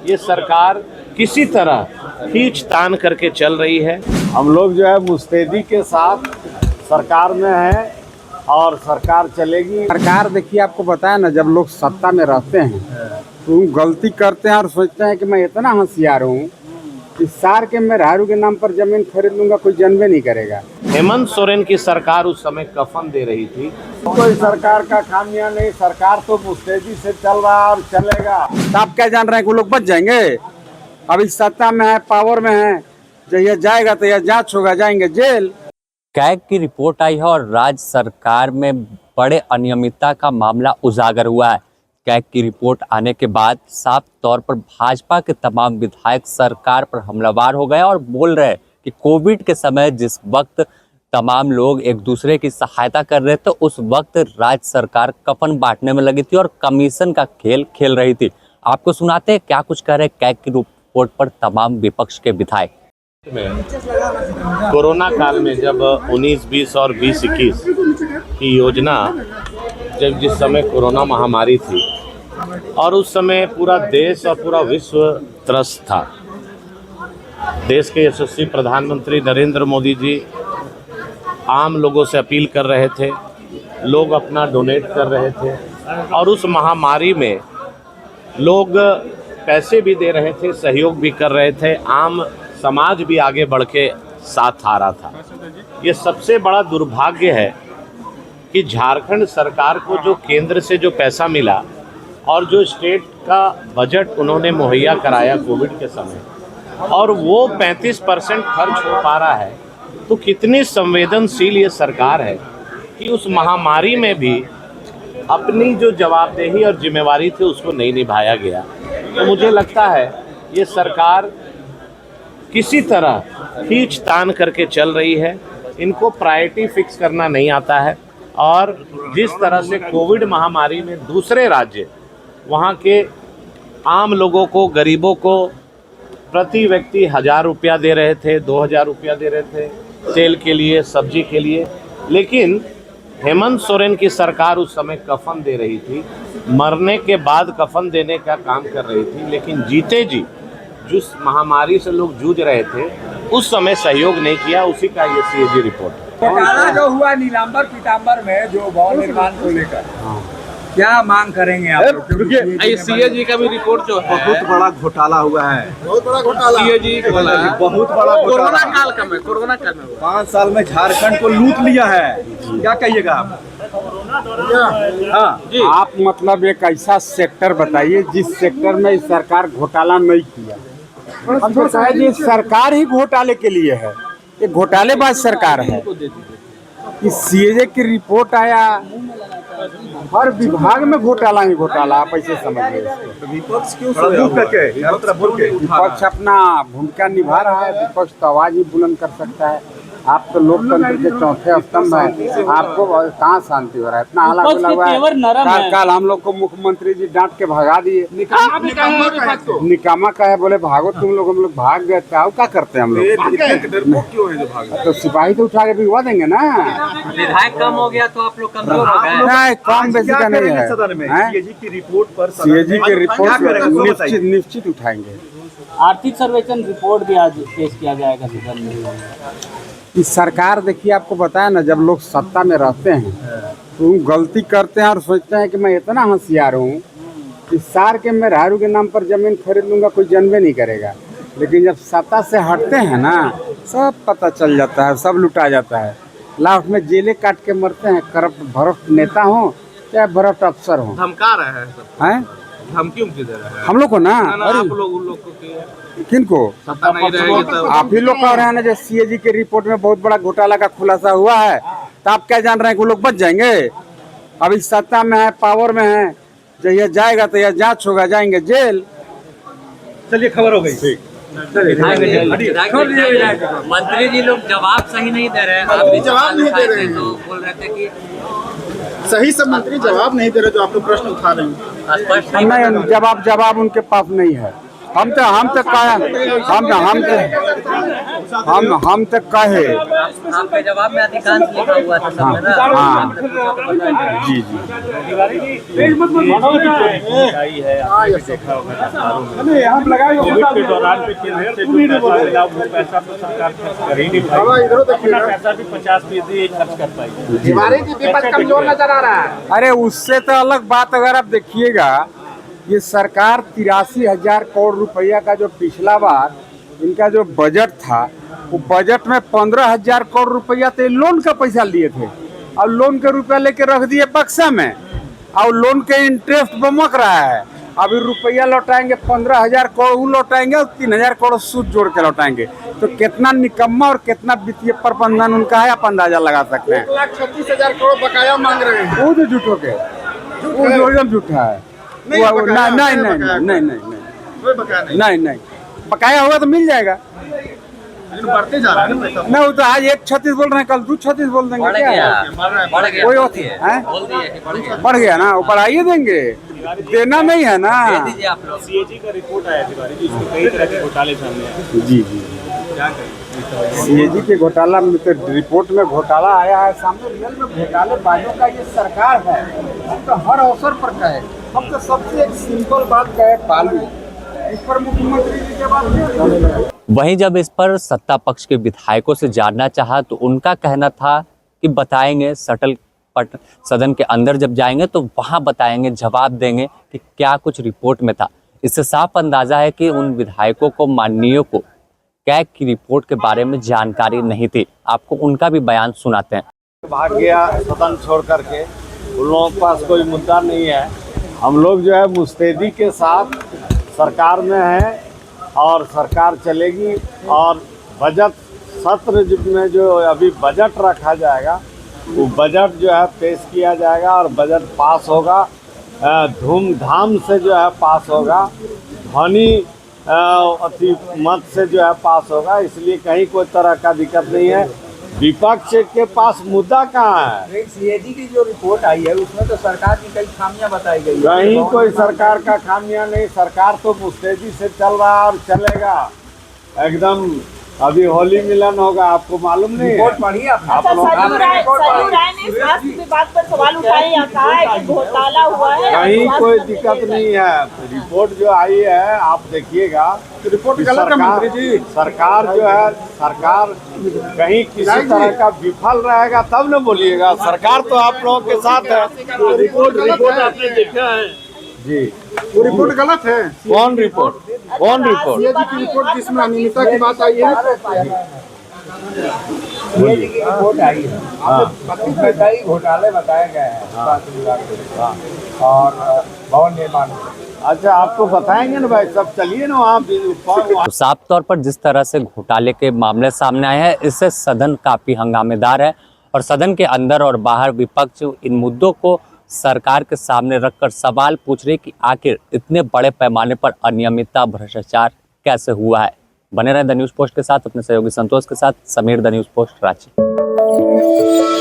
ये सरकार किसी तरह खींचतान करके चल रही है। हम लोग जो है मुस्तैदी के साथ सरकार में है और सरकार चलेगी। सरकार देखिए, आपको बताया ना, जब लोग सत्ता में रहते हैं तो गलती करते हैं और सोचते हैं कि मैं इतना होशियार हूँ कि सार के मेहरारू के नाम पर जमीन खरीद लूंगा, कोई जानबे नहीं करेगा। हेमंत सोरेन की सरकार उस समय कफन दे रही थी। कोई सरकार का खामियां नहीं, सरकार तो मुस्तैदी से चल रहा है और चलेगा। तो आप क्या जान रहे हैं कि वो लोग बच जाएंगे? अभी सत्ता में है, पावर में है, जब यह जाएगा तो यह जांच होगा, जाएंगे जेल। कैग की रिपोर्ट आई है और राज्य सरकार में बड़े अनियमितता का मामला उजागर हुआ है। कैग की रिपोर्ट आने के बाद साफ तौर पर भाजपा के तमाम विधायक सरकार पर हमलावर हो गए और बोल रहे कि कोविड के समय जिस वक्त तमाम लोग एक दूसरे की सहायता कर रहे थे, उस वक्त राज्य सरकार कफन बांटने में लगी थी और कमीशन का खेल खेल रही थी। आपको सुनाते हैं क्या कुछ कह रहे कैग की रिपोर्ट पर तमाम विपक्ष के विधायक। कोरोना काल में जब 19, 20 और 20-21 की योजना, जब जिस समय कोरोना महामारी थी और उस समय पूरा देश और पूरा विश्व त्रस्त था, देश के यशस्वी प्रधानमंत्री नरेंद्र मोदी जी आम लोगों से अपील कर रहे थे, लोग अपना डोनेट कर रहे थे और उस महामारी में लोग पैसे भी दे रहे थे, सहयोग भी कर रहे थे, आम समाज भी आगे बढ़ के साथ आ रहा था। ये सबसे बड़ा दुर्भाग्य है कि झारखंड सरकार को जो केंद्र से जो पैसा मिला और जो स्टेट का बजट उन्होंने मुहैया कराया कोविड के समय, और वो 35% खर्च हो पा रहा है, तो कितनी संवेदनशील ये सरकार है कि उस महामारी में भी अपनी जो जवाबदेही और जिम्मेवारी थी उसको नहीं निभाया गया। तो मुझे लगता है ये सरकार किसी तरह खींचतान करके चल रही है, इनको प्रायोरिटी फिक्स करना नहीं आता है। और जिस तरह से कोविड महामारी में दूसरे राज्य वहाँ के आम लोगों को, गरीबों को प्रति व्यक्ति 1000 रुपया दे रहे थे, 2000 रुपया दे रहे थे तेल के लिए, सब्जी के लिए, लेकिन हेमंत सोरेन की सरकार उस समय कफन दे रही थी, मरने के बाद कफन देने का काम कर रही थी, लेकिन जीते जी जिस महामारी से लोग जूझ रहे थे उस समय सहयोग नहीं किया। उसी का ये सीएजी रिपोर्ट है। घोटाला जो हुआ नीलांबर पीतांबर में, जो भवन निर्माण को लेकर, क्या मांग करेंगे आप लोग? सीएजी का भी रिपोर्ट जो है, बहुत बड़ा घोटाला हुआ है, बहुत बड़ा घोटाला सीएजी बहुत बड़ा कोरोना काल में 5 साल में झारखंड को लूट लिया है। क्या कहिएगा आप? हाँ जी, आप मतलब एक ऐसा सेक्टर बताइए जिस सेक्टर में इस सरकार घोटाला नहीं किया। हम तो शायद ये सरकार ही घोटाले के लिए है, ये घोटालेबाज सरकार है। इस सीएजी की रिपोर्ट आया, हर विभाग में घोटाला ही घोटाला, आप ऐसे समझिए। विपक्ष क्यों विपक्ष अपना भूमिका निभा रहा है, विपक्ष तो आवाज ही बुलंद कर सकता है। आप तो लोकतंत्र के चौथे स्तंभ है, आपको कहाँ शांति हो रहा है? इतना हल्ला गुल्ला हुआ है। कल हम लोग को मुख्यमंत्री जी डांट के भगा दिए। निकामा का है, बोले भागो तुम लोग, हम लोग भाग गए। क्या करते हैं हम लोग? तो सिपाही तो उठा के भिगवा देंगे ना। विधायक कम हो गया तो आप लोग कमजोर हो गए? नहीं, कम बेसी का नहीं है। सीएजी की रिपोर्ट पर सीएजी की रिपोर्ट निश्चित उठाएंगे। आर्थिक सर्वेक्षण रिपोर्ट भी आज पेश किया जाएगा सदन में। इस सरकार देखिए, आपको बताया ना, जब लोग सत्ता में रहते हैं तो गलती करते हैं और सोचते हैं कि मैं इतना होशियार हूँ कि सार के मेहरारू के नाम पर जमीन खरीद लूंगा, कोई जानबे नहीं करेगा। लेकिन जब सत्ता से हटते हैं ना, सब पता चल जाता है, सब लुटा जाता है। लास्ट में जेलें काट के मरते हैं, करप्ट भ्रष्ट नेता हो चाहे भ्रष्ट अफसर हो। धमका रहे हैं, धमकी दे रहे हैं हम लोग को ना। आप लोग उन लोग को किनको? आप ही लोग कह रहे हैं ना, जो सीएजी के रिपोर्ट में बहुत बड़ा घोटाला का खुलासा हुआ है, तो आप क्या जान रहे हैं कि वो लोग बच जाएंगे? अभी सत्ता में है, पावर में है, जब यह जाएगा तो यह जांच होगा, जाएंगे जेल। चलिए, खबर हो गई। मंत्री जी लोग जवाब सही नहीं दे रहे हैं। आप भी जवाब नहीं दे रहे हैं, तो बोल रहे थे कि सही सब मंत्री जवाब नहीं दे रहे, जो आप लोग प्रश्न उठा रहे हैं। नहीं, जवाब उनके पास नहीं है। हम तो हम तो कहे आपके जवाब में अधिकांश लिखा हुआ था सब में ना। हाँ जी जी कोविड के दौरान भी केंद्र से जो पैसा मिला वो पैसा तो सरकार खर्च कर ही नहीं पाई, अपना पैसा भी 50% खर्च कर पाई। तिवारी जी विपक्ष कमजोर नजर आ रहा है। अरे उससे तो अलग बात, अगर आप देखिएगा ये सरकार 83,000 करोड़ रुपया का जो पिछला बार इनका जो बजट था, वो बजट में 15,000 करोड़ रुपया तो लोन का पैसा लिए थे, और लोन के रुपया लेके रख दिए बक्सा में, और लोन के इंटरेस्ट बमक रहा है। अभी रुपया लौटाएंगे 15,000 करोड़ वो लौटाएंगे, और 3,000 करोड़ सूद जोड़ के लौटाएंगे। तो कितना निकम्मा और कितना वित्तीय प्रबंधन उनका है, आप अंदाजा लगा सकते हैं। 1,36,000 करोड़ बकाया मांग रहे हैं। वो जो झूठो के वो जो एकदम झूठा है। नहीं, वो- बकाया नहीं बकाया नहीं बकाया नहीं नहीं कोई बकाया नहीं, नहीं नहीं बकाया होगा तो मिल जाएगा। लेकिन बढ़ते जा रहा है ना पैसा। नहीं, वो तो आज 1,36 बोल रहे हैं, कल 2,36 बोल देंगे। क्या है? कोई होती है, बढ़ गया ना, वो बढ़ाइए देंगे, देना नहीं है ना। सीएजी का रिपोर्ट आया तिवारी जी, इसमें कई तरह के घोटाले सामने आए। जी जी सीएजी के घोटाला में तो रिपोर्ट में घोटाला आया है सामने। रियल में घोटाले बाजों का ये सरकार है। हम तो हर अवसर पर कहे, हम तो सबसे एक सिंपल बात कहे, बालू, इस पर मुख्यमंत्री जी के बात नहीं। वहीं जब इस पर सत्ता पक्ष के विधायकों से जानना चाहा तो उनका कहना था कि बताएंगे, सटल पट सदन के अंदर जब जाएंगे तो वहां बताएंगे, जवाब देंगे कि क्या कुछ रिपोर्ट में था। इससे साफ अंदाजा है कि उन विधायकों को, माननीयों को कैग की रिपोर्ट के बारे में जानकारी नहीं थी। आपको उनका भी बयान सुनाते हैं। भाग गया सदन छोड़ करके, उन लोगों के पास कोई मुद्दा नहीं है। हम लोग जो है मुस्तैदी के साथ सरकार में है और सरकार चलेगी। और बजट सत्र में जो अभी बजट रखा जाएगा, वो बजट जो है पेश किया जाएगा और बजट पास होगा, धूमधाम से जो है पास होगा, ध्वनि अति मत से जो है पास होगा। इसलिए कहीं कोई तरह का दिक्कत नहीं है। विपक्ष के पास मुद्दा कहाँ है? सीएजी की जो रिपोर्ट आई है उसमें तो सरकार की कई खामियां बताई गई है। कहीं कोई सरकार का खामियां नहीं, सरकार तो मुस्तैदी से चल रहा है और चलेगा एकदम। अभी होली मिलन होगा, आपको मालूम नहीं है? रिपोर्ट पढ़ी आप सरयू राय ने स्वास्थ्य विभाग पर सवाल उठाए या कहा है कि घोटाला हुआ है। कहीं कोई दिक्कत नहीं है। रिपोर्ट जो आई है आप देखिएगा, रिपोर्ट गलत है मंत्री जी। सरकार जो है, सरकार कहीं किसी तरह का विफल रहेगा तब न बोलिएगा। सरकार तो आप लोगों के साथ है। रिपोर्ट आपने देखा है जी? वो रिपोर्ट गलत है। कौन रिपोर्ट? कौन रिपोर्ट? सीएजी की रिपोर्ट जिसमें अनियमितता की बात आई है। सीएजी की रिपोर्ट आई है, उसमें कई घोटाले बताए गए हैं स्वास्थ्य विभाग के और भवन निर्माण में। अच्छा, आपको बताएंगे ना भाई, सब चलिए ना वहाँ। तो साफ तौर पर जिस तरह से घोटाले के मामले सामने आए हैं, इससे सदन काफी हंगामेदार है और सदन के अंदर और बाहर विपक्ष इन मुद्दों को सरकार के सामने रखकर सवाल पूछ रहे कि आखिर इतने बड़े पैमाने पर अनियमितता, भ्रष्टाचार कैसे हुआ है। बने रहे द न्यूज़ पोस्ट के साथ, अपने सहयोगी संतोष के साथ। Sameer, the news post, Ranchi.